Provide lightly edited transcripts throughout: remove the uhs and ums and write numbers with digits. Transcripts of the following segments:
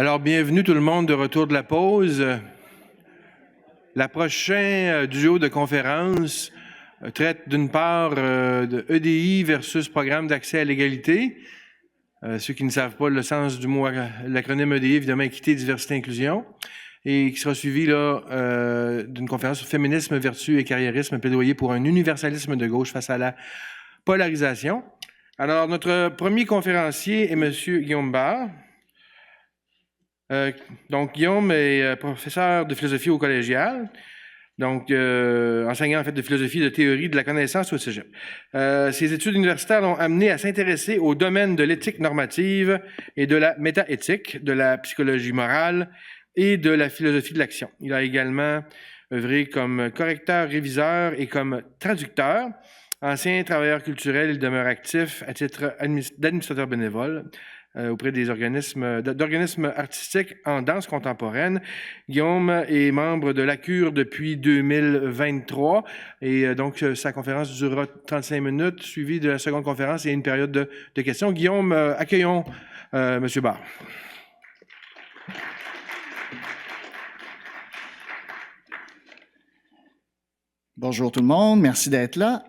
Alors, bienvenue tout le monde de retour de la pause. La prochaine duo de conférences traite d'une part de EDI versus Programme d'accès à l'égalité. Ceux qui ne savent pas le sens du mot, l'acronyme EDI, évidemment, équité, diversité, inclusion. Et qui sera suivi là d'une conférence sur féminisme, vertu et carriérisme, plaidoyer pour un universalisme de gauche face à la polarisation. Alors, notre premier conférencier est M. Guillaume Barre. Donc, Guillaume est professeur de philosophie au collégial, donc enseignant en fait de philosophie et de théorie de la connaissance au cégep. Ses études universitaires l'ont amené à s'intéresser au domaine de l'éthique normative et de la métaéthique, de la psychologie morale et de la philosophie de l'action. Il a également œuvré comme correcteur, réviseur et comme traducteur. Ancien travailleur culturel, il demeure actif à titre d'administrateur bénévole auprès d'organismes artistiques en danse contemporaine. Guillaume est membre de la Cure depuis 2023 et donc sa conférence durera 35 minutes, suivie de la seconde conférence et une période de questions. Guillaume, accueillons M. Barre. Bonjour tout le monde, merci d'être là.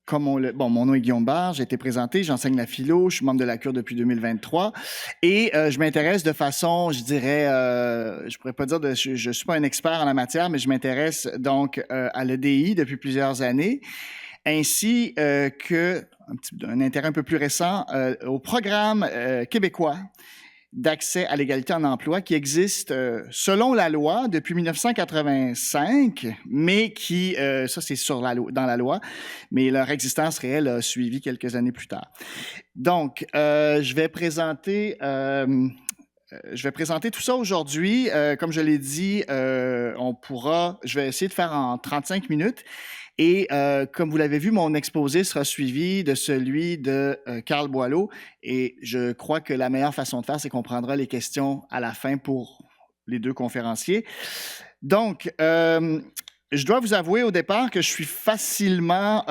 Mon nom est Guillaume Barre, j'ai été présenté, j'enseigne la philo, je suis membre de la Cure depuis 2023 et je m'intéresse de façon, je dirais, je pourrais pas dire, je suis pas un expert en la matière, mais je m'intéresse donc à l'EDI depuis plusieurs années, ainsi qu'un intérêt un peu plus récent au programme québécois d'accès à l'égalité en emploi qui existe selon la loi depuis 1985, mais qui, ça c'est dans la loi, mais leur existence réelle a suivi quelques années plus tard. Donc, je vais présenter tout ça aujourd'hui. Comme je l'ai dit, je vais essayer de faire en 35 minutes. Et comme vous l'avez vu, mon exposé sera suivi de celui de Carl Boileau. Et je crois que la meilleure façon de faire, c'est qu'on prendra les questions à la fin pour les deux conférenciers. Donc, je dois vous avouer au départ que je suis facilement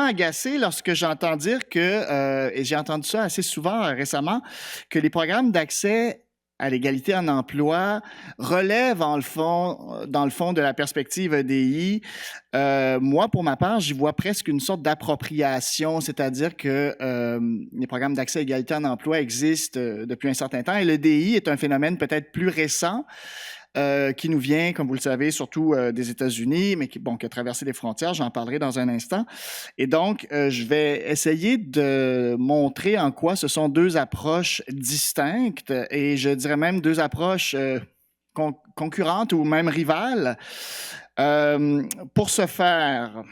agacé lorsque j'entends dire et j'ai entendu ça assez souvent récemment, que les programmes d'accès à l'égalité en emploi relève dans le fond de la perspective EDI. Moi, pour ma part, j'y vois presque une sorte d'appropriation, c'est-à-dire que les programmes d'accès à l'égalité en emploi existent depuis un certain temps et l'EDI est un phénomène peut-être plus récent qui nous vient, comme vous le savez, surtout des États-Unis, mais qui a traversé les frontières. J'en parlerai dans un instant. Et donc, je vais essayer de montrer en quoi ce sont deux approches distinctes et je dirais même deux approches concurrentes ou même rivales. Pour ce faire,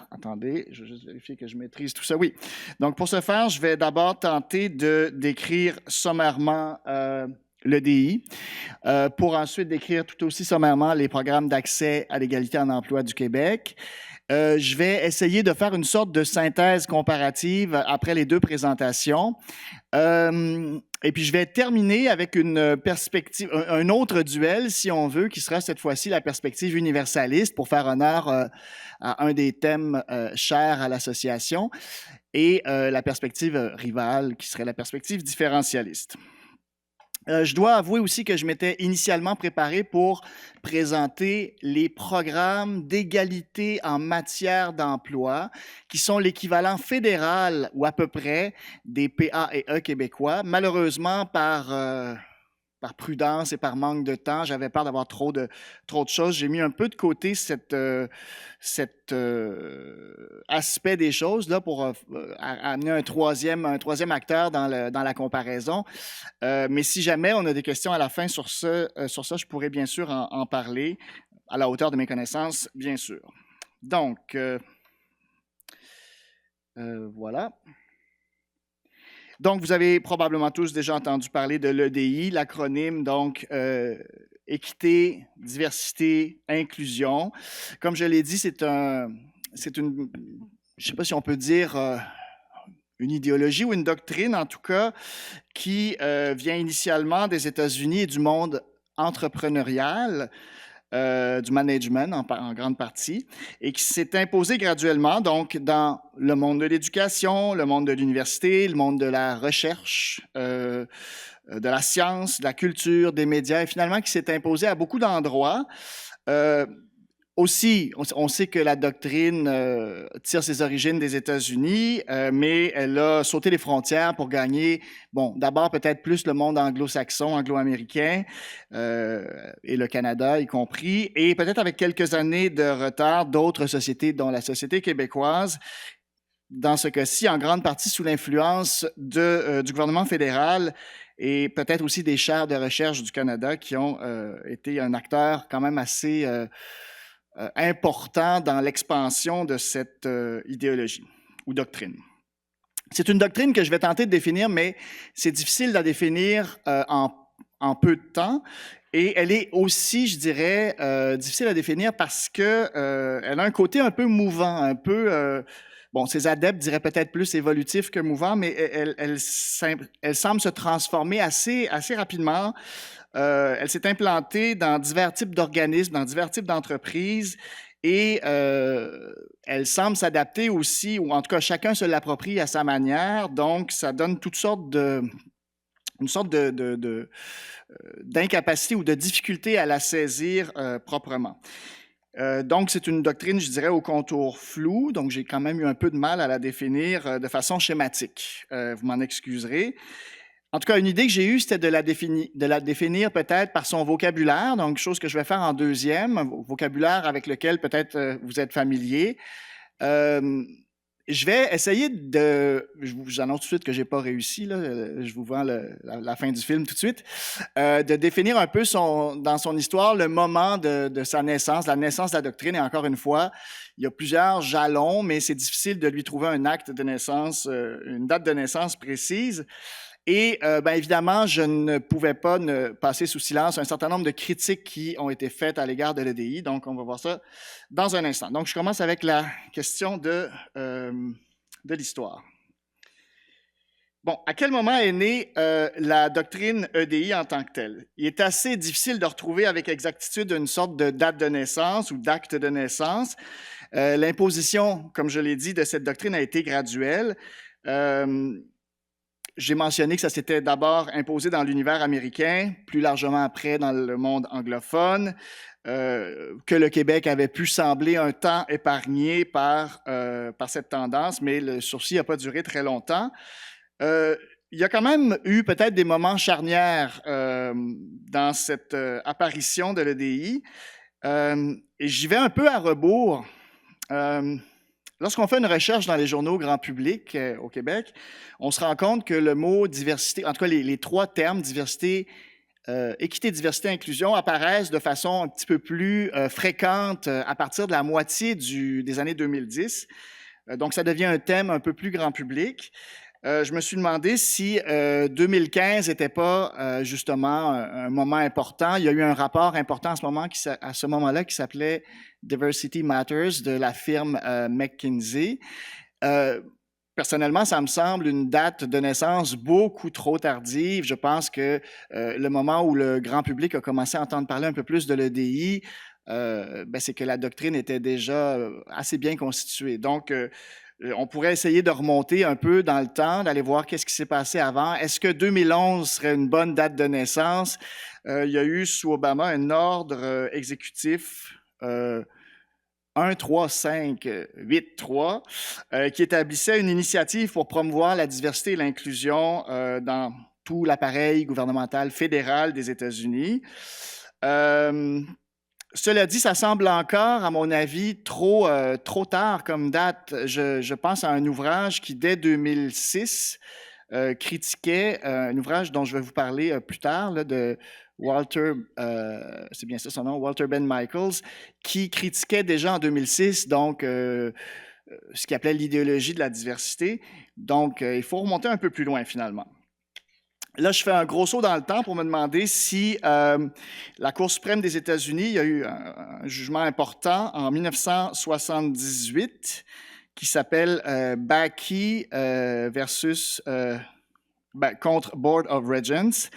attendez, je vais juste vérifier que je maîtrise tout ça. Oui. Donc, pour ce faire, je vais d'abord tenter de décrire sommairement l'EDI, pour ensuite décrire tout aussi sommairement les programmes d'accès à l'égalité en emploi du Québec. Je vais essayer de faire une sorte de synthèse comparative après les deux présentations. Et puis, je vais terminer avec une perspective, un autre duel, si on veut, qui sera cette fois-ci la perspective universaliste pour faire honneur à un des thèmes chers à l'association et la perspective rivale, qui serait la perspective différentialiste. Je dois avouer aussi que je m'étais initialement préparé pour présenter les programmes d'égalité en matière d'emploi, qui sont l'équivalent fédéral ou à peu près des PA et E québécois. Malheureusement, par prudence et par manque de temps, j'avais peur d'avoir trop de choses. J'ai mis un peu de côté cet aspect des choses là pour amener un troisième acteur dans la comparaison. Mais si jamais on a des questions à la fin sur ça, je pourrais bien sûr en parler à la hauteur de mes connaissances, bien sûr. Donc, voilà. Donc, vous avez probablement tous déjà entendu parler de l'EDI, l'acronyme, donc, équité, diversité, inclusion. Comme je l'ai dit, c'est une, je ne sais pas si on peut dire une idéologie ou une doctrine, en tout cas, qui vient initialement des États-Unis et du monde entrepreneurial. du management en grande partie, et qui s'est imposé graduellement donc dans le monde de l'éducation, le monde de l'université, le monde de la recherche, de la science, de la culture, des médias, et finalement qui s'est imposé à beaucoup d'endroits. Aussi, on sait que la doctrine tire ses origines des États-Unis, mais elle a sauté les frontières pour gagner, bon, d'abord peut-être plus le monde anglo-saxon, anglo-américain, et le Canada y compris, et peut-être avec quelques années de retard d'autres sociétés, dont la société québécoise, dans ce cas-ci, en grande partie sous l'influence du gouvernement fédéral et peut-être aussi des chaires de recherche du Canada qui ont été un acteur quand même assez important dans l'expansion de cette idéologie ou doctrine. C'est une doctrine que je vais tenter de définir, mais c'est difficile de la définir en peu de temps. Et elle est aussi, je dirais, difficile à définir parce que elle a un côté un peu mouvant, un peu... bon, ses adeptes diraient peut-être plus évolutif que mouvant, mais elle semble se transformer assez rapidement. Elle s'est implantée dans divers types d'organismes, dans divers types d'entreprises, et elle semble s'adapter aussi, ou en tout cas chacun se l'approprie à sa manière, donc ça donne une sorte d'incapacité ou de difficulté à la saisir proprement. Donc, c'est une doctrine, je dirais, au contour flou, donc j'ai quand même eu un peu de mal à la définir de façon schématique. Vous m'en excuserez. En tout cas, une idée que j'ai eue, c'était de la définir peut-être par son vocabulaire, donc chose que je vais faire en deuxième, un vocabulaire avec lequel peut-être vous êtes familier. Je vais essayer je vous annonce tout de suite que je n'ai pas réussi, là, je vous vends la fin du film tout de suite, de définir un peu dans son histoire le moment de sa naissance, la naissance de la doctrine, et encore une fois, il y a plusieurs jalons, mais c'est difficile de lui trouver un acte de naissance, une date de naissance précise. Et bien évidemment, je ne pouvais pas passer sous silence un certain nombre de critiques qui ont été faites à l'égard de l'EDI. Donc, on va voir ça dans un instant. Donc, je commence avec la question de l'histoire. Bon, à quel moment est née la doctrine EDI en tant que telle? Il est assez difficile de retrouver avec exactitude une sorte de date de naissance ou d'acte de naissance. L'imposition, comme je l'ai dit, de cette doctrine a été graduelle. J'ai mentionné que ça s'était d'abord imposé dans l'univers américain, plus largement après dans le monde anglophone, que le Québec avait pu sembler un temps épargné par cette tendance, mais le sursis n'a pas duré très longtemps. Il y a quand même eu peut-être des moments charnières dans cette apparition de l'EDI, et j'y vais un peu à rebours. Lorsqu'on fait une recherche dans les journaux grand public au Québec, on se rend compte que le mot diversité, en tout cas les trois termes, diversité, équité, diversité, inclusion, apparaissent de façon un petit peu plus fréquente à partir de la moitié des années 2010. Donc, ça devient un thème un peu plus grand public. Je me suis demandé si 2015 n'était pas justement un moment important. Il y a eu un rapport important à ce moment-là qui s'appelait Diversity Matters de la firme McKinsey. Personnellement, ça me semble une date de naissance beaucoup trop tardive. Je pense que le moment où le grand public a commencé à entendre parler un peu plus de l'EDI, c'est que la doctrine était déjà assez bien constituée. Donc, on pourrait essayer de remonter un peu dans le temps, d'aller voir qu'est-ce qui s'est passé avant. Est-ce que 2011 serait une bonne date de naissance? Il y a eu sous Obama un ordre exécutif 13583 qui établissait une initiative pour promouvoir la diversité et l'inclusion dans tout l'appareil gouvernemental fédéral des États-Unis. Cela dit, ça semble encore, à mon avis, trop tard comme date. Je pense à un ouvrage qui, dès 2006, critiquait un ouvrage dont je vais vous parler plus tard, là, de Walter, c'est bien ça son nom, Walter Ben Michaels, qui critiquait déjà en 2006, donc, ce qu'il appelait l'idéologie de la diversité. Donc, il faut remonter un peu plus loin, finalement. Là, je fais un gros saut dans le temps pour me demander si la Cour suprême des États-Unis, il y a eu un jugement important en 1978 qui s'appelle Bakke versus contre Board of Regents.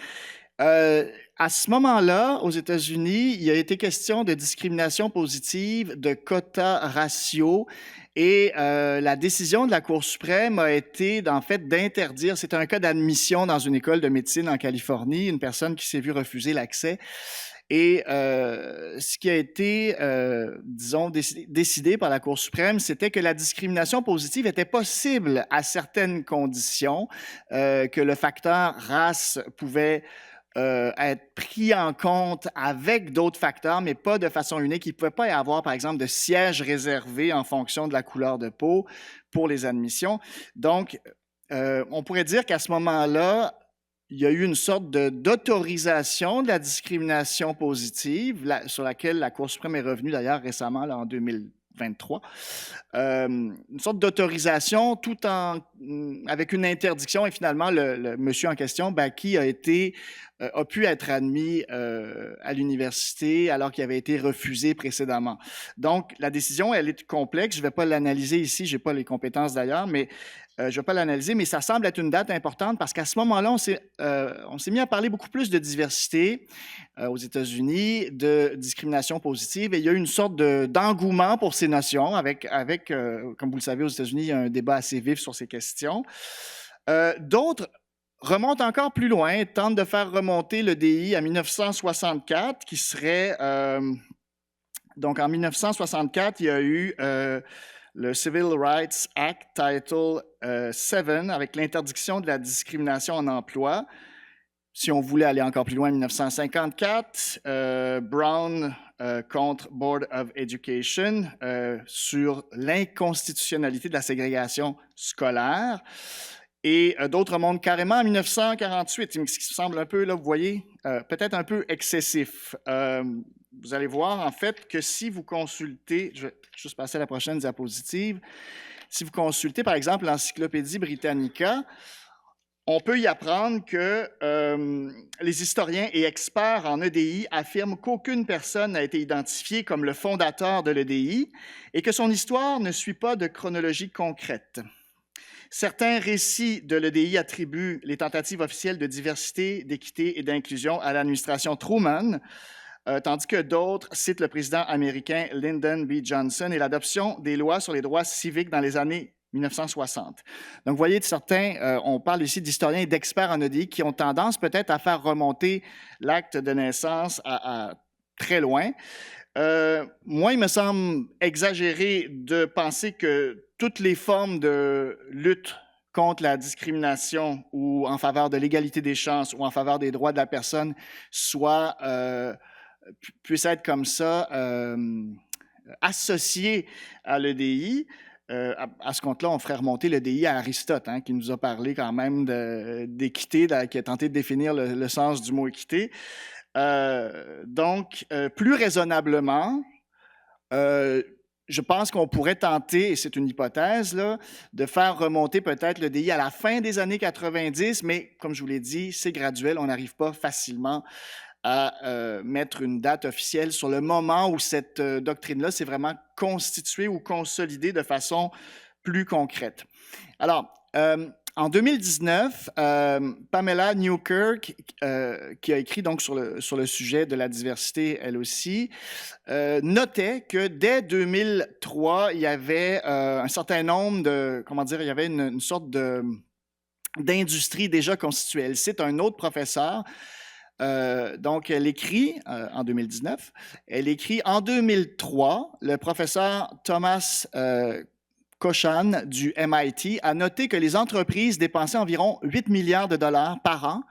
À À ce moment-là, aux États-Unis, il a été question de discrimination positive, de quotas raciaux, et la décision de la Cour suprême a été, en fait, d'interdire, c'est un cas d'admission dans une école de médecine en Californie, une personne qui s'est vue refuser l'accès. Et ce qui a été, disons, décidé par la Cour suprême, c'était que la discrimination positive était possible à certaines conditions, que le facteur race pouvait être pris en compte avec d'autres facteurs, mais pas de façon unique. Il ne pouvait pas y avoir, par exemple, de sièges réservés en fonction de la couleur de peau pour les admissions. Donc, on pourrait dire qu'à ce moment-là, il y a eu une sorte d'autorisation de la discrimination positive, sur laquelle la Cour suprême est revenue d'ailleurs récemment, là, en 2023. Une sorte d'autorisation tout avec une interdiction, et finalement, le monsieur en question, Baki, a pu être admis à l'université alors qu'il avait été refusé précédemment. Donc, la décision, elle est complexe. Je ne vais pas l'analyser ici, je n'ai pas les compétences d'ailleurs, mais je ne vais pas l'analyser, mais ça semble être une date importante parce qu'à ce moment-là, on s'est mis à parler beaucoup plus de diversité aux États-Unis, de discrimination positive, et il y a eu une sorte d'engouement pour ces notions avec comme vous le savez, aux États-Unis, il y a un débat assez vif sur ces questions. D'autres remontent encore plus loin, tentent de faire remonter le DI à 1964, qui serait... donc, en 1964, il y a eu le Civil Rights Act Title 7 avec l'interdiction de la discrimination en emploi. Si on voulait aller encore plus loin, en 1954, Brown contre Board of Education sur l'inconstitutionnalité de la ségrégation scolaire. Et d'autres remontent carrément en 1948, ce qui semble un peu, là, vous voyez, peut-être un peu excessif. Vous allez voir, en fait, que si vous consultez, je vais juste passer à la prochaine diapositive, si vous consultez, par exemple, l'Encyclopédie Britannica, on peut y apprendre que les historiens et experts en EDI affirment qu'aucune personne n'a été identifiée comme le fondateur de l'EDI et que son histoire ne suit pas de chronologie concrète. Certains récits de l'EDI attribuent les tentatives officielles de diversité, d'équité et d'inclusion à l'administration Truman, tandis que d'autres citent le président américain Lyndon B. Johnson et l'adoption des lois sur les droits civiques dans les années 1960. Donc, vous voyez, certains, on parle ici d'historiens et d'experts en EDI qui ont tendance peut-être à faire remonter l'acte de naissance à très loin. Moi, il me semble exagéré de penser que toutes les formes de lutte contre la discrimination ou en faveur de l'égalité des chances ou en faveur des droits de la personne puissent être comme ça associées à l'EDI. À ce compte-là, on ferait remonter l'EDI à Aristote, hein, qui nous a parlé quand même d'équité, qui a tenté de définir le sens du mot équité. Donc, plus raisonnablement, je pense qu'on pourrait tenter, et c'est une hypothèse, là, de faire remonter peut-être l'EDI à la fin des années 90, mais comme je vous l'ai dit, c'est graduel, on n'arrive pas facilement à mettre une date officielle sur le moment où cette doctrine-là s'est vraiment constituée ou consolidée de façon plus concrète. Alors, en 2019, Pamela Newkirk, qui a écrit donc sur le sujet de la diversité, elle aussi, notait que dès 2003, il y avait un certain nombre il y avait une sorte d'industrie déjà constituée. Elle cite un autre professeur. Donc, elle écrit, en 2019, elle écrit en 2003, le professeur Thomas Cochan du MIT a noté que les entreprises dépensaient environ 8 milliards de dollars par an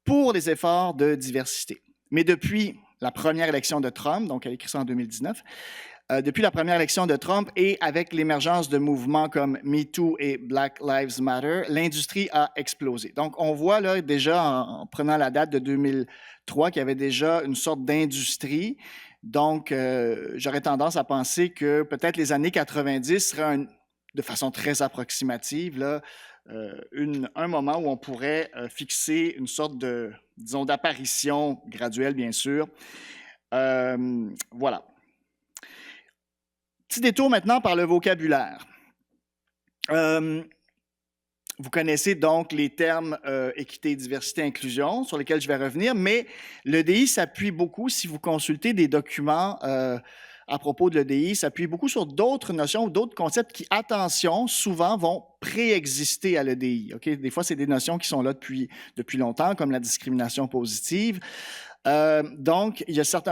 pour les efforts de diversité. Mais depuis la première élection de Trump, donc elle écrit ça en 2019, depuis la première élection de Trump et avec l'émergence de mouvements comme MeToo et Black Lives Matter, l'industrie a explosé. Donc, on voit là déjà, en prenant la date de 2003, qu'il y avait déjà une sorte d'industrie. Donc, j'aurais tendance à penser que peut-être les années 90 seraient, de façon très approximative, là, un moment où on pourrait fixer une sorte disons, d'apparition graduelle, bien sûr. Voilà. Petit détour maintenant par le vocabulaire. Vous connaissez donc les termes équité, diversité, inclusion, sur lesquels je vais revenir, mais l'EDI s'appuie beaucoup, si vous consultez des documents à propos de l'EDI, s'appuie beaucoup sur d'autres notions ou d'autres concepts qui, attention, souvent vont préexister à l'EDI. Okay? Des fois, c'est des notions qui sont là depuis longtemps, comme la discrimination positive. Donc, il y a certes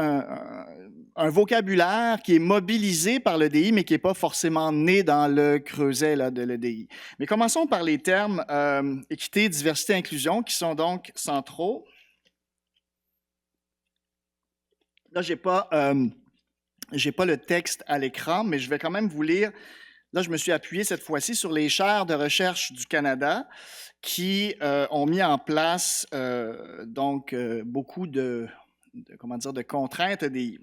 un vocabulaire qui est mobilisé par l'EDI, mais qui n'est pas forcément né dans le creuset là, de l'EDI. Mais commençons par les termes équité, diversité, inclusion, qui sont donc centraux. Là, je n'ai pas le texte à l'écran, mais je vais quand même vous lire. Là, je me suis appuyé cette fois-ci sur les chaires de recherche du Canada qui ont mis en place beaucoup de contraintes EDI.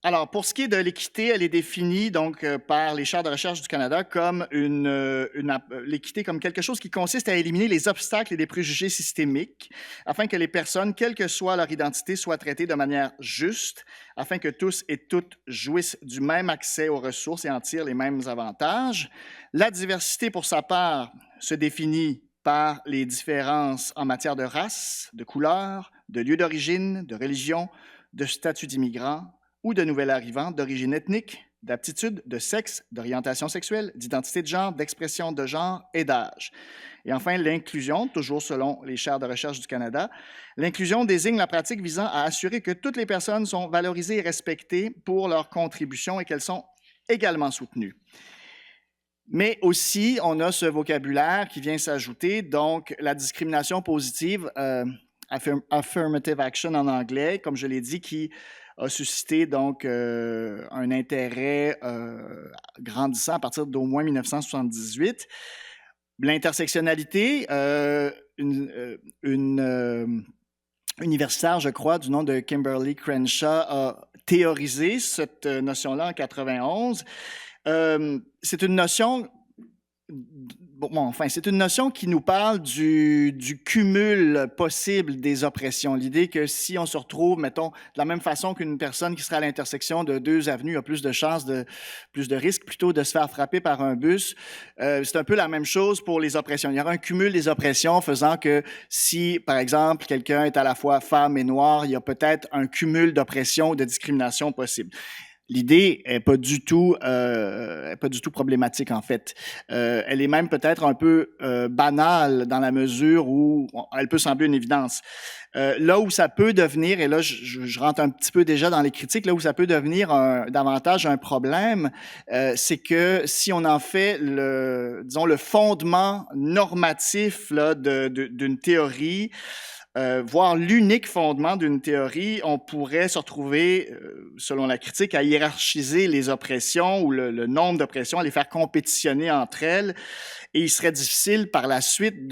Alors, pour ce qui est de l'équité, elle est définie donc par les chaires de recherche du Canada comme l'équité comme quelque chose qui consiste à éliminer les obstacles et les préjugés systémiques afin que les personnes, quelle que soit leur identité, soient traitées de manière juste, afin que tous et toutes jouissent du même accès aux ressources et en tirent les mêmes avantages. La diversité, pour sa part, se définit par les différences en matière de race, de couleur, de lieu d'origine, de religion, de statut d'immigrant ou de nouvel arrivant, d'origine ethnique, d'aptitude, de sexe, d'orientation sexuelle, d'identité de genre, d'expression de genre et d'âge. Et enfin, l'inclusion, toujours selon les chaires de recherche du Canada. L'inclusion désigne la pratique visant à assurer que toutes les personnes sont valorisées et respectées pour leur contribution et qu'elles sont également soutenues. Mais aussi, on a ce vocabulaire qui vient s'ajouter, donc la discrimination positive, affirmative action en anglais, comme je l'ai dit, qui a suscité donc un intérêt grandissant à partir d'au moins 1978. L'intersectionnalité, une universitaire, je crois, du nom de Kimberly Crenshaw, a théorisé cette notion-là en 91. C'est une notion... c'est une notion qui nous parle du cumul possible des oppressions. L'idée que si on se retrouve, mettons, de la même façon qu'une personne qui sera à l'intersection de deux avenues a plus de chances, plus de risques plutôt de se faire frapper par un bus, c'est un peu la même chose pour les oppressions. Il y aura un cumul des oppressions faisant que si, par exemple, quelqu'un est à la fois femme et noir, il y a peut-être un cumul d'oppression ou de discrimination possible. L'idée n'est pas du tout problématique, en fait. Elle est même peut-être un peu banale dans la mesure où elle peut sembler une évidence. Là où ça peut devenir, et là je rentre un petit peu déjà dans les critiques, là où ça peut devenir davantage un problème, c'est que si on en fait le fondement normatif là, d'une théorie, voire l'unique fondement d'une théorie, on pourrait se retrouver, selon la critique, à hiérarchiser les oppressions ou le nombre d'oppressions, à les faire compétitionner entre elles. Et il serait difficile par la suite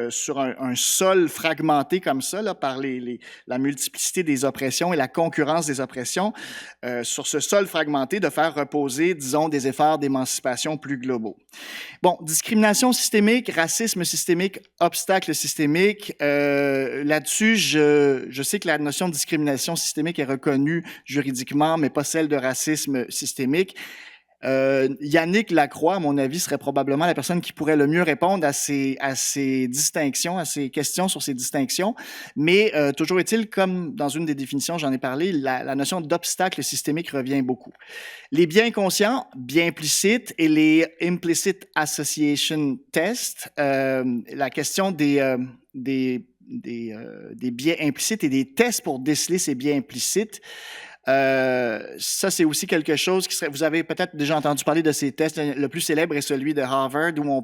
sur un sol fragmenté comme ça, là, par la multiplicité des oppressions et la concurrence des oppressions, sur ce sol fragmenté, de faire reposer, disons, des efforts d'émancipation plus globaux. Bon, discrimination systémique, racisme systémique, obstacle systémique. Là-dessus, je sais que la notion de discrimination systémique est reconnue juridiquement, mais pas celle de racisme systémique. Yannick Lacroix, à mon avis, serait probablement la personne qui pourrait le mieux répondre à ces distinctions, à ces questions sur ces distinctions. Mais toujours est-il, comme dans une des définitions, j'en ai parlé, la notion d'obstacle systémique revient beaucoup. Les biens conscients, biens implicites et les implicit association tests, la question des biais implicites et des tests pour déceler ces biais implicites. Ça, c'est aussi quelque chose qui serait... Vous avez peut-être déjà entendu parler de ces tests. Le plus célèbre est celui de Harvard, où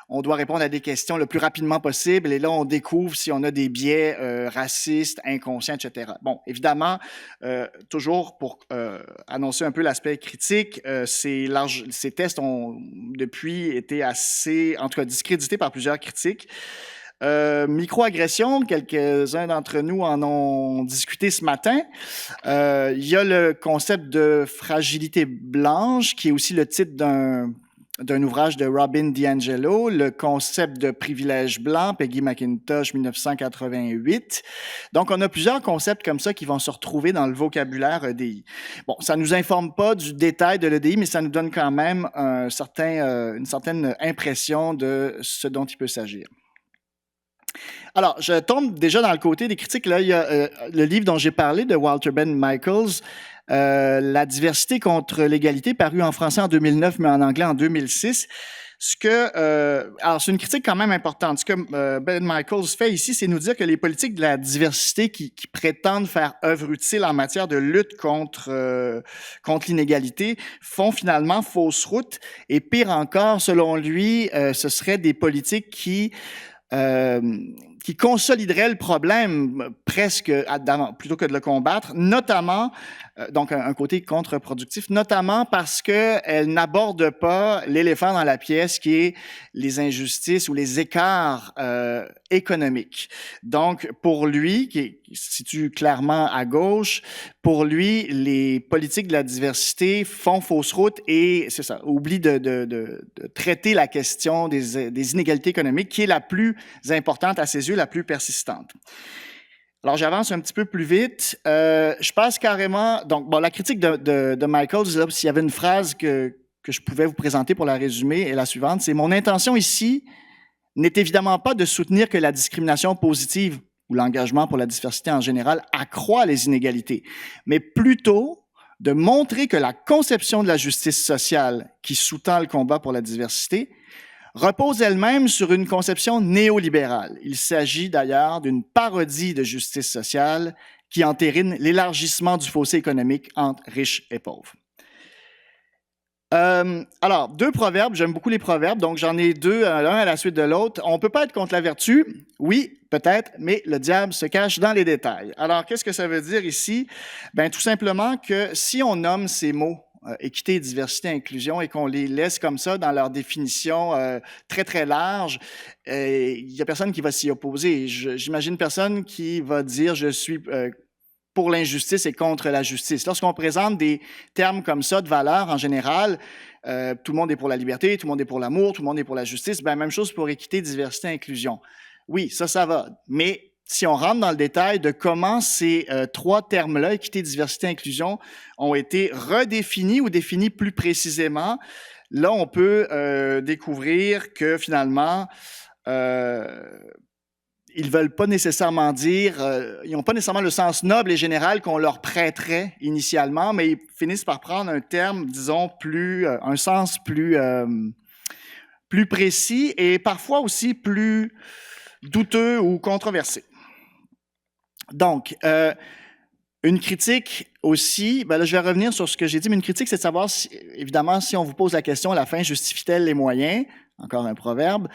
on doit répondre à des questions le plus rapidement possible. Et là, on découvre si on a des biais racistes, inconscients, etc. Bon, évidemment, toujours pour annoncer un peu l'aspect critique, ces tests ont depuis été en tout cas, discrédités par plusieurs critiques. Microagression, quelques-uns d'entre nous en ont discuté ce matin. Il y a le concept de fragilité blanche, qui est aussi le titre d'un d'un ouvrage de Robin DiAngelo, Le concept de privilège blanc, Peggy McIntosh, 1988. Donc, on a plusieurs concepts comme ça qui vont se retrouver dans le vocabulaire EDI. Bon, ça ne nous informe pas du détail de l'EDI, mais ça nous donne quand même une certaine impression de ce dont il peut s'agir. Alors, je tombe déjà dans le côté des critiques. Là, il y a le livre dont j'ai parlé de Walter Ben Michaels, La diversité contre l'égalité, paru en français en 2009, mais en anglais en 2006. Alors, c'est une critique quand même importante. Ce que Ben Michaels fait ici, c'est nous dire que les politiques de la diversité qui prétendent faire œuvre utile en matière de lutte contre l'inégalité font finalement fausse route. Et pire encore, selon lui, ce seraient des politiques qui consoliderait le problème presque plutôt que de le combattre, notamment, donc un côté contre-productif, notamment parce qu'elle n'aborde pas l'éléphant dans la pièce qui est les injustices ou les écarts économiques. Donc, pour lui, qui se situe clairement à gauche, pour lui, les politiques de la diversité font fausse route et, c'est ça, oublient de traiter la question des inégalités économiques qui est la plus importante à ses yeux, la plus persistante. Alors, j'avance un petit peu plus vite. Je passe carrément... Donc, bon, la critique de Michaels, là, s'il y avait une phrase que je pouvais vous présenter pour la résumer, est la suivante. C'est « Mon intention ici n'est évidemment pas de soutenir que la discrimination positive ou l'engagement pour la diversité en général accroît les inégalités, mais plutôt de montrer que la conception de la justice sociale qui sous-tend le combat pour la diversité repose elle-même sur une conception néolibérale. Il s'agit d'ailleurs d'une parodie de justice sociale qui entérine l'élargissement du fossé économique entre riches et pauvres. Alors, deux proverbes, j'aime beaucoup les proverbes, donc j'en ai deux, l'un à la suite de l'autre. On ne peut pas être contre la vertu, oui, peut-être, mais le diable se cache dans les détails. Alors, qu'est-ce que ça veut dire ici? Bien, tout simplement que si on nomme ces mots, équité, diversité, inclusion, et qu'on les laisse comme ça dans leur définition très, très large, il n'y a personne qui va s'y opposer. J'imagine personne qui va dire « je suis pour l'injustice et contre la justice ». Lorsqu'on présente des termes comme ça de valeur en général, tout le monde est pour la liberté, tout le monde est pour l'amour, tout le monde est pour la justice, bien, même chose pour équité, diversité, inclusion. Oui, ça va, mais si on rentre dans le détail de comment ces trois termes-là, équité, diversité, inclusion, ont été redéfinis ou définis plus précisément, là, on peut découvrir que finalement, ils veulent pas nécessairement dire, ils n'ont pas nécessairement le sens noble et général qu'on leur prêterait initialement, mais ils finissent par prendre un terme, disons, un sens plus précis et parfois aussi plus douteux ou controversé. Donc, une critique aussi, ben là, je vais revenir sur ce que j'ai dit, mais une critique, c'est de savoir, évidemment, si on vous pose la question, la fin justifie-t-elle les moyens? Encore un proverbe.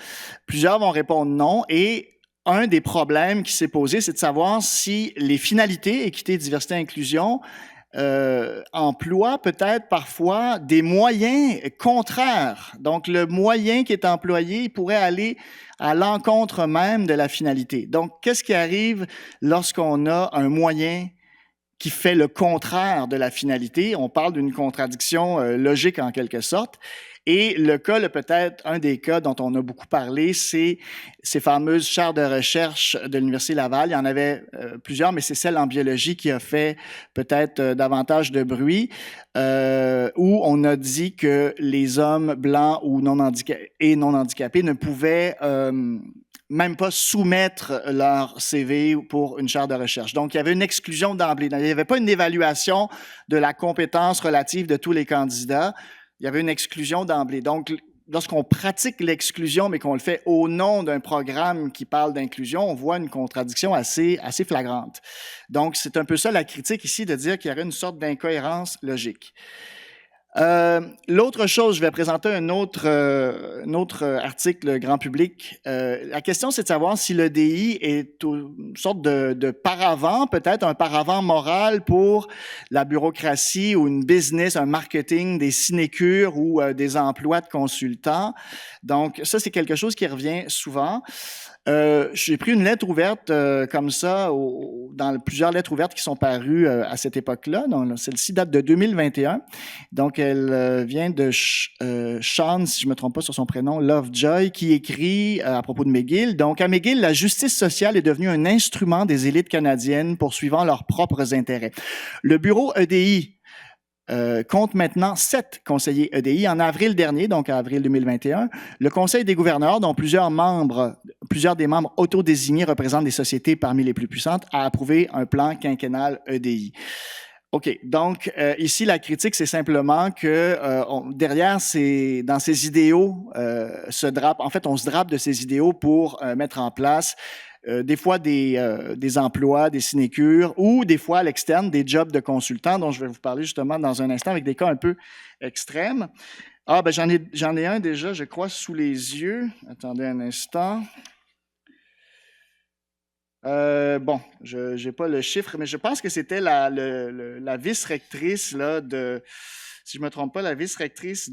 Plusieurs vont répondre non. Et un des problèmes qui s'est posé, c'est de savoir si les finalités, équité, diversité, inclusion, emploient peut-être parfois des moyens contraires. Donc, le moyen qui est employé, il pourrait aller à l'encontre même de la finalité. Donc, qu'est-ce qui arrive lorsqu'on a un moyen qui fait le contraire de la finalité? On parle d'une contradiction logique en quelque sorte. Et le cas, peut-être un des cas dont on a beaucoup parlé, c'est ces fameuses chaires de recherche de l'Université Laval. Il y en avait plusieurs, mais c'est celle en biologie qui a fait peut-être davantage de bruit, où on a dit que les hommes blancs ou non handicapés ne pouvaient même pas soumettre leur CV pour une chaire de recherche. Donc, il y avait une exclusion d'emblée. Il n'y avait pas une évaluation de la compétence relative de tous les candidats. Il y avait une exclusion d'emblée. Donc, lorsqu'on pratique l'exclusion, mais qu'on le fait au nom d'un programme qui parle d'inclusion, on voit une contradiction assez flagrante. Donc, c'est un peu ça la critique ici, de dire qu'il y aurait une sorte d'incohérence logique. L'autre chose, je vais présenter un autre article grand public. La question, c'est de savoir si l'EDI est une sorte de paravent, peut-être un paravent moral pour la bureaucratie ou une business, un marketing, des sinécures ou des emplois de consultants. Donc, ça, c'est quelque chose qui revient souvent. J'ai pris une lettre ouverte comme ça, dans plusieurs lettres ouvertes qui sont parues à cette époque-là. Donc, celle-ci date de 2021. Donc, elle vient de Sean, si je ne me trompe pas sur son prénom, Lovejoy, qui écrit à propos de McGill. Donc, à McGill, la justice sociale est devenue un instrument des élites canadiennes poursuivant leurs propres intérêts. Le bureau EDI compte maintenant 7 conseillers EDI. En avril dernier, donc en avril 2021, le Conseil des gouverneurs, dont plusieurs des membres autodésignés représentent des sociétés parmi les plus puissantes, a approuvé un plan quinquennal EDI. OK, donc ici, la critique, c'est simplement que derrière, dans ces idéaux, on se drape de ces idéaux pour mettre en place des fois des emplois, des sinécures, ou des fois à l'externe, des jobs de consultants, dont je vais vous parler justement dans un instant avec des cas un peu extrêmes. Ah, ben j'en ai un déjà, je crois, sous les yeux. Attendez un instant. Bon, je n'ai pas le chiffre, mais je pense que c'était la vice-rectrice, là, si je ne me trompe pas, la vice-rectrice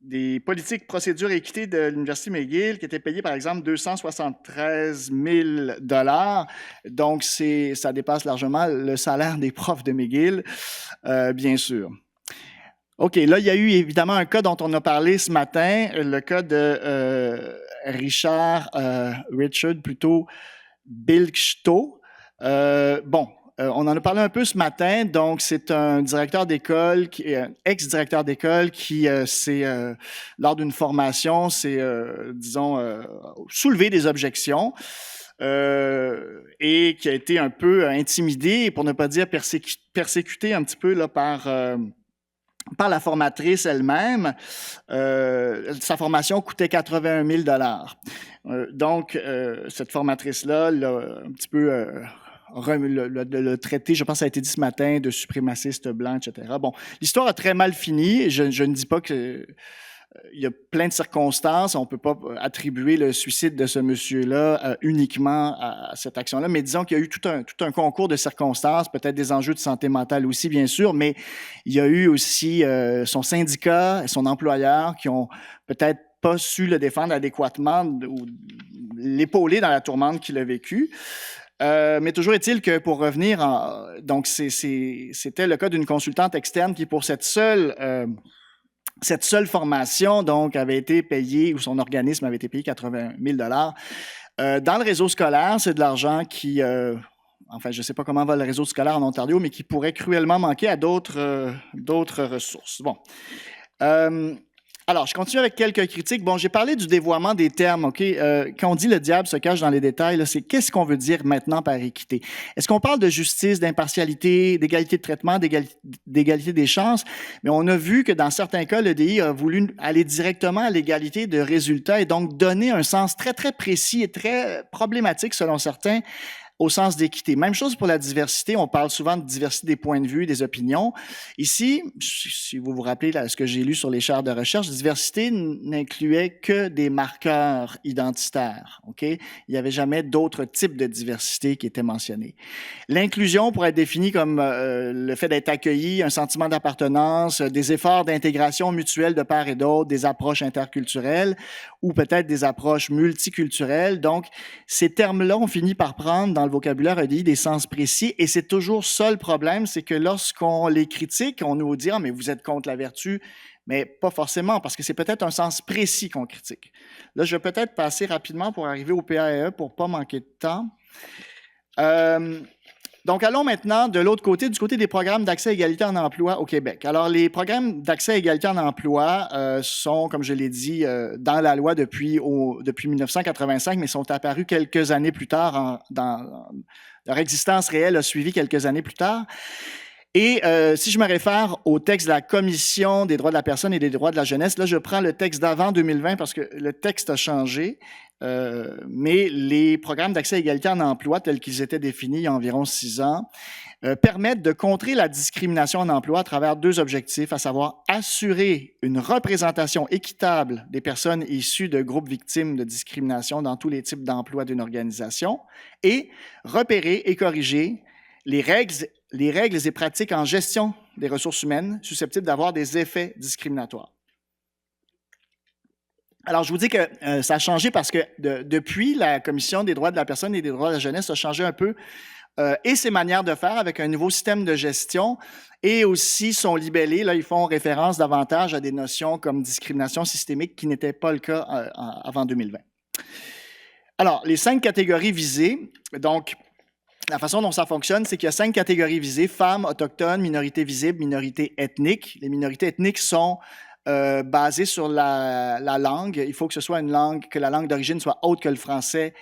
des politiques, procédures et équité de l'Université McGill, qui était payée, par exemple, 273 000 $. Donc, ça dépasse largement le salaire des profs de McGill, bien sûr. OK, là, il y a eu évidemment un cas dont on a parlé ce matin, le cas de Richard Bilkstow. On en a parlé un peu ce matin. Donc, c'est un directeur d'école, ex-directeur d'école qui, lors d'une formation, s'est, soulevé des objections et qui a été un peu intimidé, pour ne pas dire persécuté un petit peu là, par la formatrice elle-même. Sa formation coûtait 81 000 $. Donc, cette formatrice-là l'a un petit peu le traité, je pense que ça a été dit ce matin, de suprémaciste blanc, etc. Bon, l'histoire a très mal fini. Je ne dis pas que il y a plein de circonstances. On ne peut pas attribuer le suicide de ce monsieur-là uniquement à cette action-là, mais disons qu'il y a eu tout un concours de circonstances, peut-être des enjeux de santé mentale aussi, bien sûr, mais il y a eu aussi son syndicat et son employeur qui ont peut-être pas su le défendre adéquatement ou l'épauler dans la tourmente qu'il a vécue. Mais toujours est-il que pour revenir, donc c'était le cas d'une consultante externe qui, pour cette seule formation, donc, avait été payée, ou son organisme avait été payé 80 000 $. Dans le réseau scolaire, c'est de l'argent qui, enfin, je ne sais pas comment va le réseau scolaire en Ontario, mais qui pourrait cruellement manquer à d'autres ressources. Bon. Alors, je continue avec quelques critiques. Bon, j'ai parlé du dévoiement des termes, OK? Quand on dit « le diable se cache dans les détails », là, c'est qu'est-ce qu'on veut dire maintenant par équité? Est-ce qu'on parle de justice, d'impartialité, d'égalité de traitement, d'égalité des chances? Mais on a vu que dans certains cas, l'EDI a voulu aller directement à l'égalité de résultats et donc donner un sens très, très précis et très problématique, selon certains, au sens d'équité. Même chose pour la diversité. On parle souvent de diversité des points de vue, des opinions. Ici, si vous vous rappelez ce que j'ai lu sur les chaires de recherche, diversité n'incluait que des marqueurs identitaires. OK? Il n'y avait jamais d'autres types de diversité qui étaient mentionnés. L'inclusion pourrait être définie comme le fait d'être accueilli, un sentiment d'appartenance, des efforts d'intégration mutuelle de part et d'autre, des approches interculturelles ou peut-être des approches multiculturelles. Donc, ces termes-là ont fini par prendre dans le vocabulaire EDI des sens précis et c'est toujours ça le problème, c'est que lorsqu'on les critique, on nous dit « Ah, mais vous êtes contre la vertu », mais pas forcément, parce que c'est peut-être un sens précis qu'on critique. Là, je vais peut-être passer rapidement pour arriver au PAE pour ne pas manquer de temps. Donc, allons maintenant de l'autre côté, du côté des programmes d'accès à égalité en emploi au Québec. Alors, les programmes d'accès à égalité en emploi sont, comme je l'ai dit, dans la loi depuis 1985, mais sont apparus quelques années plus tard, leur existence réelle a suivi quelques années plus tard. Et si je me réfère au texte de la Commission des droits de la personne et des droits de la jeunesse, là, je prends le texte d'avant 2020 parce que le texte a changé, mais les programmes d'accès à égalité en emploi, tels qu'ils étaient définis il y a environ 6 ans, permettent de contrer la discrimination en emploi à travers 2 objectifs, à savoir assurer une représentation équitable des personnes issues de groupes victimes de discrimination dans tous les types d'emplois d'une organisation et repérer et corriger les règles et pratiques en gestion des ressources humaines susceptibles d'avoir des effets discriminatoires. Alors, je vous dis que ça a changé parce que depuis, la Commission des droits de la personne et des droits de la jeunesse a changé un peu et ses manières de faire avec un nouveau système de gestion et aussi son libellé. Là, ils font référence davantage à des notions comme discrimination systémique qui n'était pas le cas avant 2020. Alors, les 5 catégories visées, donc, la façon dont ça fonctionne, c'est qu'il y a 5 catégories visées: femmes, autochtones, minorités visibles, minorités ethniques. Les minorités ethniques sont basées sur la langue. Il faut que ce soit une langue, que la langue d'origine soit autre que le français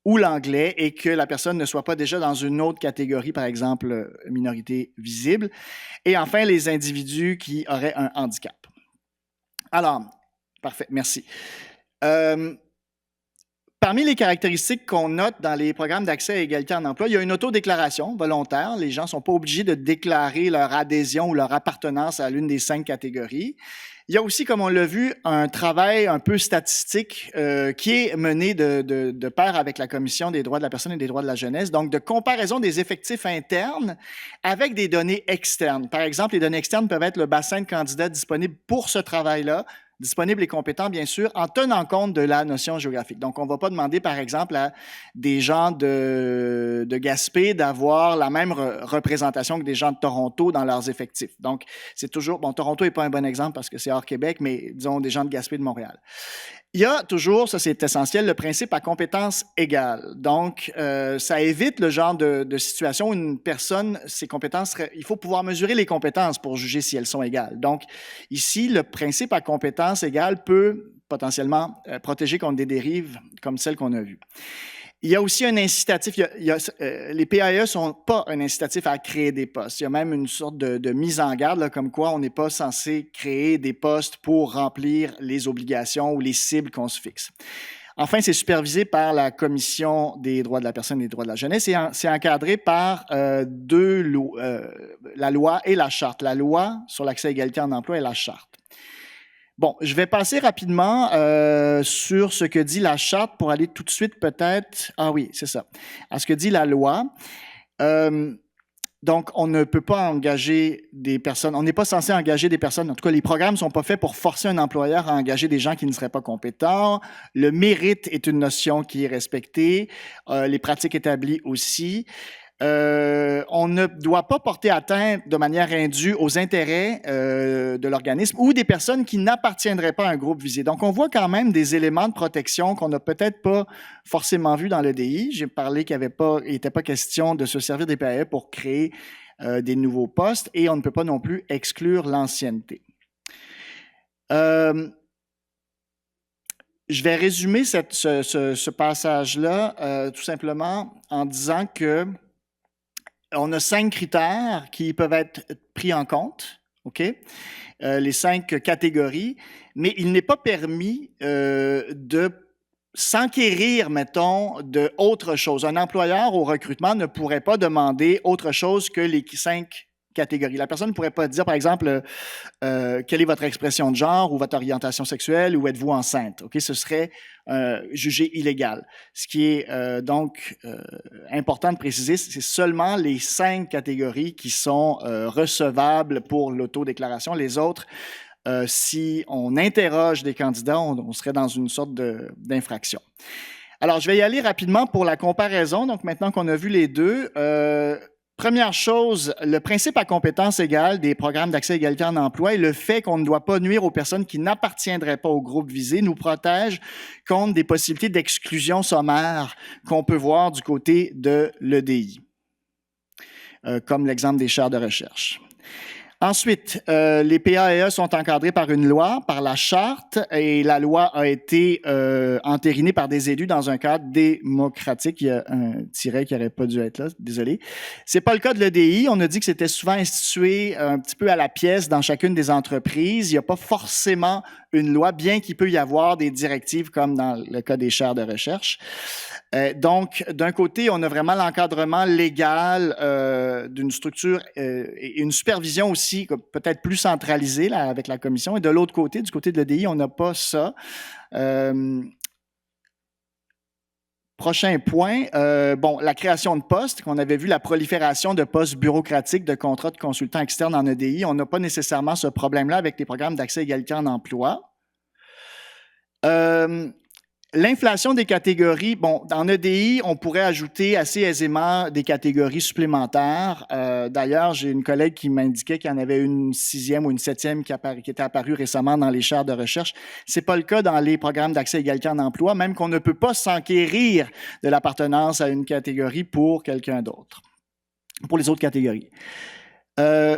ou l'anglais et que la personne ne soit pas déjà dans une autre catégorie, par exemple, minorité visible. Et enfin, les individus qui auraient un handicap. Alors, parfait, merci. Parmi les caractéristiques qu'on note dans les programmes d'accès à l'égalité en emploi, il y a une autodéclaration volontaire. Les gens ne sont pas obligés de déclarer leur adhésion ou leur appartenance à l'une des 5 catégories. Il y a aussi, comme on l'a vu, un travail un peu statistique qui est mené de pair avec la Commission des droits de la personne et des droits de la jeunesse, donc de comparaison des effectifs internes avec des données externes. Par exemple, les données externes peuvent être le bassin de candidats disponible pour ce travail-là, disponibles et compétents, bien sûr, en tenant compte de la notion géographique. Donc, on ne va pas demander, par exemple, à des gens de Gaspé d'avoir la même représentation que des gens de Toronto dans leurs effectifs. Donc, c'est toujours... Bon, Toronto n'est pas un bon exemple parce que c'est hors Québec, mais disons des gens de Gaspé de Montréal. Il y a toujours, ça c'est essentiel, le principe à compétences égales. Donc, ça évite le genre de situation où une personne, ses compétences, il faut pouvoir mesurer les compétences pour juger si elles sont égales. Donc, ici, le principe à compétences égales peut potentiellement protéger contre des dérives comme celles qu'on a vues. Il y a aussi un incitatif. Les PAE ne sont pas un incitatif à créer des postes. Il y a même une sorte de mise en garde, là, comme quoi on n'est pas censé créer des postes pour remplir les obligations ou les cibles qu'on se fixe. Enfin, c'est supervisé par la Commission des droits de la personne et des droits de la jeunesse et c'est encadré par la loi et la charte. La loi sur l'accès à l'égalité en emploi et la charte. Bon, je vais passer rapidement sur ce que dit la charte pour aller tout de suite peut-être... Ah oui, c'est ça. À ce que dit la loi. Donc, on ne peut pas engager des personnes, on n'est pas censé engager des personnes, en tout cas, les programmes ne sont pas faits pour forcer un employeur à engager des gens qui ne seraient pas compétents. Le mérite est une notion qui est respectée, les pratiques établies aussi. On ne doit pas porter atteinte de manière indue aux intérêts de l'organisme ou des personnes qui n'appartiendraient pas à un groupe visé. Donc, on voit quand même des éléments de protection qu'on n'a peut-être pas forcément vus dans l'EDI. J'ai parlé qu'il n'était pas question de se servir des PAE pour créer des nouveaux postes et on ne peut pas non plus exclure l'ancienneté. Je vais résumer ce passage-là tout simplement en disant que on a 5 critères qui peuvent être pris en compte, OK? Les 5 catégories, mais il n'est pas permis de s'enquérir, mettons, de autre chose. Un employeur au recrutement ne pourrait pas demander autre chose que les 5 catégories. La personne ne pourrait pas dire, par exemple, quelle est votre expression de genre ou votre orientation sexuelle ou êtes-vous enceinte? OK? Ce serait jugé illégal. Ce qui est donc important de préciser, c'est seulement les 5 catégories qui sont recevables pour l'autodéclaration. Les autres, si on interroge des candidats, on serait dans une sorte d'infraction. Alors, je vais y aller rapidement pour la comparaison. Donc, maintenant qu'on a vu les deux, première chose, le principe à compétences égales des programmes d'accès à l'égalité en emploi et le fait qu'on ne doit pas nuire aux personnes qui n'appartiendraient pas au groupe visé nous protège contre des possibilités d'exclusion sommaire qu'on peut voir du côté de l'EDI, comme l'exemple des chaires de recherche. Ensuite, les PAE sont encadrés par une loi, par la charte, et la loi a été entérinée par des élus dans un cadre démocratique. Il y a un tiret qui n'aurait pas dû être là, désolé. C'est pas le cas de l'EDI. On a dit que c'était souvent institué un petit peu à la pièce dans chacune des entreprises. Il n'y a pas forcément une loi, bien qu'il peut y avoir des directives comme dans le cas des chaires de recherche. Donc, d'un côté, on a vraiment l'encadrement légal d'une structure et une supervision aussi peut-être plus centralisée là, avec la commission. Et de l'autre côté, du côté de l'EDI, on n'a pas ça. Prochain point, la création de postes, qu'on avait vu la prolifération de postes bureaucratiques de contrats de consultants externes en EDI. On n'a pas nécessairement ce problème-là avec les programmes d'accès à l'égalité en emploi. L'inflation des catégories, bon, en EDI, on pourrait ajouter assez aisément des catégories supplémentaires. D'ailleurs, j'ai une collègue qui m'indiquait qu'il y en avait une 6e ou une 7e qui était apparue récemment dans les chaires de recherche. C'est pas le cas dans les programmes d'accès à égalité en emploi, même qu'on ne peut pas s'enquérir de l'appartenance à une catégorie pour quelqu'un d'autre, pour les autres catégories.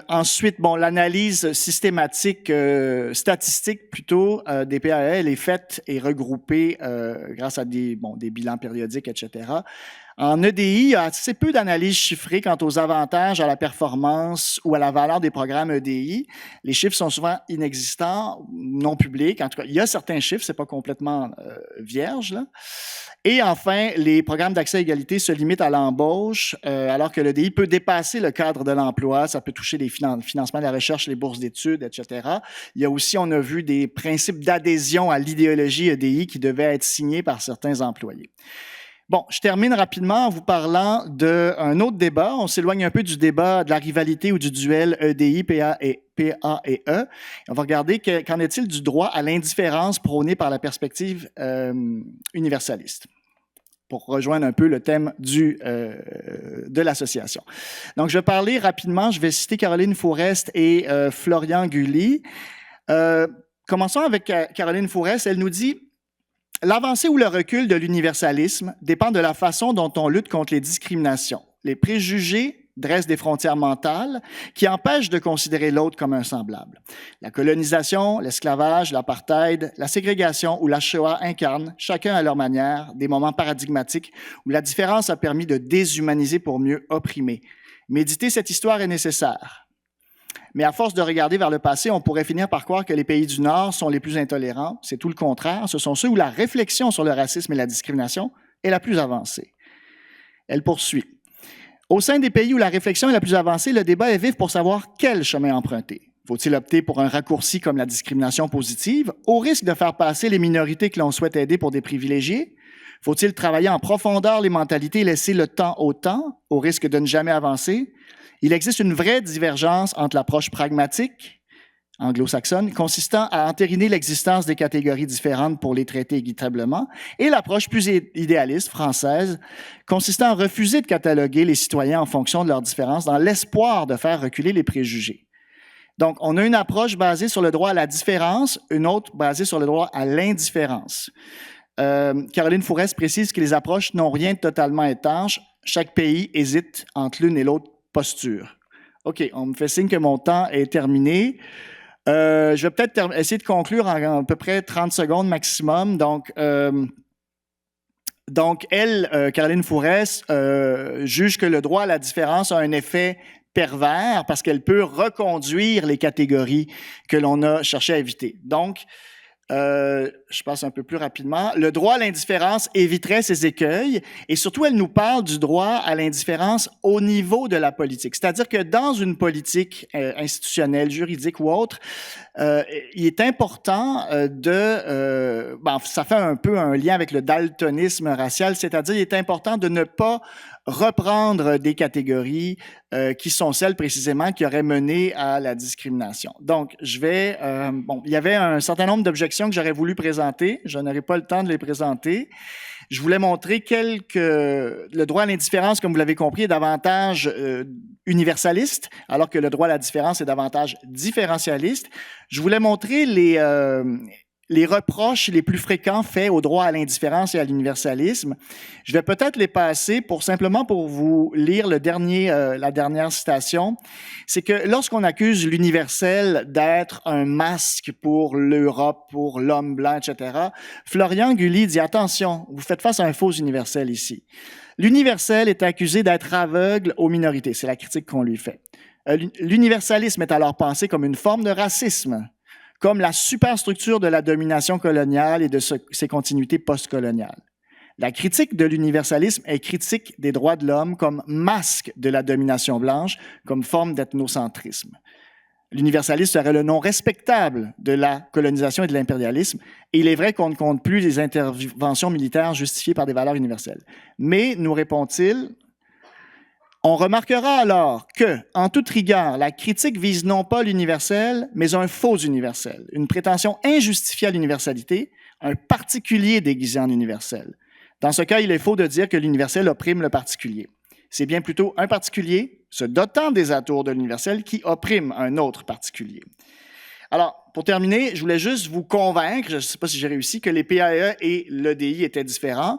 Ensuite, bon, l'analyse systématique, statistique plutôt, des PAE, elle est faite et regroupée grâce à des bilans périodiques, etc. En EDI, il y a assez peu d'analyses chiffrées quant aux avantages à la performance ou à la valeur des programmes EDI. Les chiffres sont souvent inexistants, non publics. En tout cas, il y a certains chiffres, c'est pas complètement vierge, là. Et enfin, les programmes d'accès à égalité se limitent à l'embauche, alors que l'EDI peut dépasser le cadre de l'emploi. Ça peut toucher les financements de la recherche, les bourses d'études, etc. Il y a aussi, on a vu, des principes d'adhésion à l'idéologie EDI qui devaient être signés par certains employés. Bon, je termine rapidement en vous parlant d'un autre débat. On s'éloigne un peu du débat de la rivalité ou du duel EDI, PA et E. On va regarder qu'en est-il du droit à l'indifférence prôné par la perspective universaliste, pour rejoindre un peu le thème de l'association. Donc, je vais parler rapidement, je vais citer Caroline Fourest et Florian Gully. Commençons avec Caroline Fourest. Elle nous dit: l'avancée ou le recul de l'universalisme dépend de la façon dont on lutte contre les discriminations. Les préjugés dressent des frontières mentales qui empêchent de considérer l'autre comme un semblable. La colonisation, l'esclavage, l'apartheid, la ségrégation ou la Shoah incarnent, chacun à leur manière, des moments paradigmatiques où la différence a permis de déshumaniser pour mieux opprimer. Méditer cette histoire est nécessaire. Mais à force de regarder vers le passé, on pourrait finir par croire que les pays du Nord sont les plus intolérants. C'est tout le contraire. Ce sont ceux où la réflexion sur le racisme et la discrimination est la plus avancée. Elle poursuit. Au sein des pays où la réflexion est la plus avancée, le débat est vif pour savoir quel chemin emprunter. Faut-il opter pour un raccourci comme la discrimination positive, au risque de faire passer les minorités que l'on souhaite aider pour des privilégiés? Faut-il travailler en profondeur les mentalités et laisser le temps au temps, au risque de ne jamais avancer? Il existe une vraie divergence entre l'approche pragmatique, anglo-saxonne, consistant à entériner l'existence des catégories différentes pour les traiter équitablement, et l'approche plus idéaliste, française, consistant à refuser de cataloguer les citoyens en fonction de leurs différences dans l'espoir de faire reculer les préjugés. Donc, on a une approche basée sur le droit à la différence, une autre basée sur le droit à l'indifférence. Caroline Fourest précise que les approches n'ont rien de totalement étanche. Chaque pays hésite entre l'une et l'autre posture. OK, on me fait signe que mon temps est terminé. Je vais peut-être essayer de conclure en à peu près 30 secondes maximum. Donc elle, Caroline Fourest, juge que le droit à la différence a un effet pervers parce qu'elle peut reconduire les catégories que l'on a cherché à éviter. Donc, je passe un peu plus rapidement. Le droit à l'indifférence éviterait ces écueils et surtout, elle nous parle du droit à l'indifférence au niveau de la politique. C'est-à-dire que dans une politique institutionnelle, juridique ou autre, il est important ça fait un peu un lien avec le daltonisme racial, c'est-à-dire il est important de ne pas reprendre des catégories qui sont celles précisément qui auraient mené à la discrimination. Donc, il y avait un certain nombre d'objections que j'aurais voulu présenter. Je n'aurai pas le temps de les présenter. Je voulais montrer le droit à l'indifférence, comme vous l'avez compris, est davantage universaliste, alors que le droit à la différence est davantage différentialiste. Je voulais montrer les reproches les plus fréquents faits au droit à l'indifférence et à l'universalisme. Je vais peut-être les passer simplement pour vous lire la dernière citation. C'est que lorsqu'on accuse l'universel d'être un masque pour l'Europe, pour l'homme blanc, etc., Florian Gully dit « Attention, vous faites face à un faux universel ici. L'universel est accusé d'être aveugle aux minorités. » C'est la critique qu'on lui fait. L'universalisme est alors pensé comme une forme de racisme, comme la superstructure de la domination coloniale et de ses continuités postcoloniales. La critique de l'universalisme est critique des droits de l'homme comme masque de la domination blanche, comme forme d'ethnocentrisme. L'universalisme serait le nom respectable de la colonisation et de l'impérialisme, et il est vrai qu'on ne compte plus les interventions militaires justifiées par des valeurs universelles. Mais, nous répond-il, on remarquera alors que, en toute rigueur, la critique vise non pas l'universel, mais un faux universel, une prétention injustifiée à l'universalité. un particulier déguisé en universel. Dans ce cas, il est faux de dire que l'universel opprime le particulier. C'est bien plutôt un particulier se dotant des atours de l'universel qui opprime un autre particulier. Alors, pour terminer, je voulais juste vous convaincre, je ne sais pas si j'ai réussi, que les PAE et l'EDI étaient différents.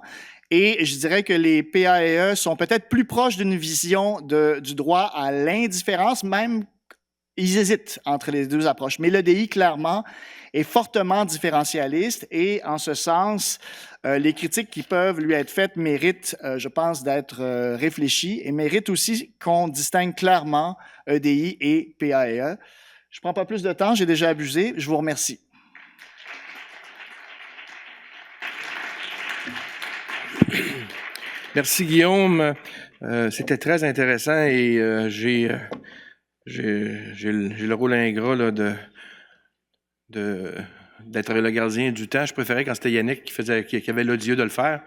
Et je dirais que les PAE sont peut-être plus proches d'une vision du droit à l'indifférence, même ils hésitent entre les deux approches. Mais l'EDI, clairement, est fortement différentialiste et, en ce sens, les critiques qui peuvent lui être faites méritent, je pense, d'être réfléchies et méritent aussi qu'on distingue clairement EDI et PAE. Je ne prends pas plus de temps, j'ai déjà abusé. Je vous remercie. Merci, Guillaume. C'était très intéressant et j'ai le rôle ingrat là, d'être le gardien du temps. Je préférais quand c'était Yannick qui avait l'odieux de le faire.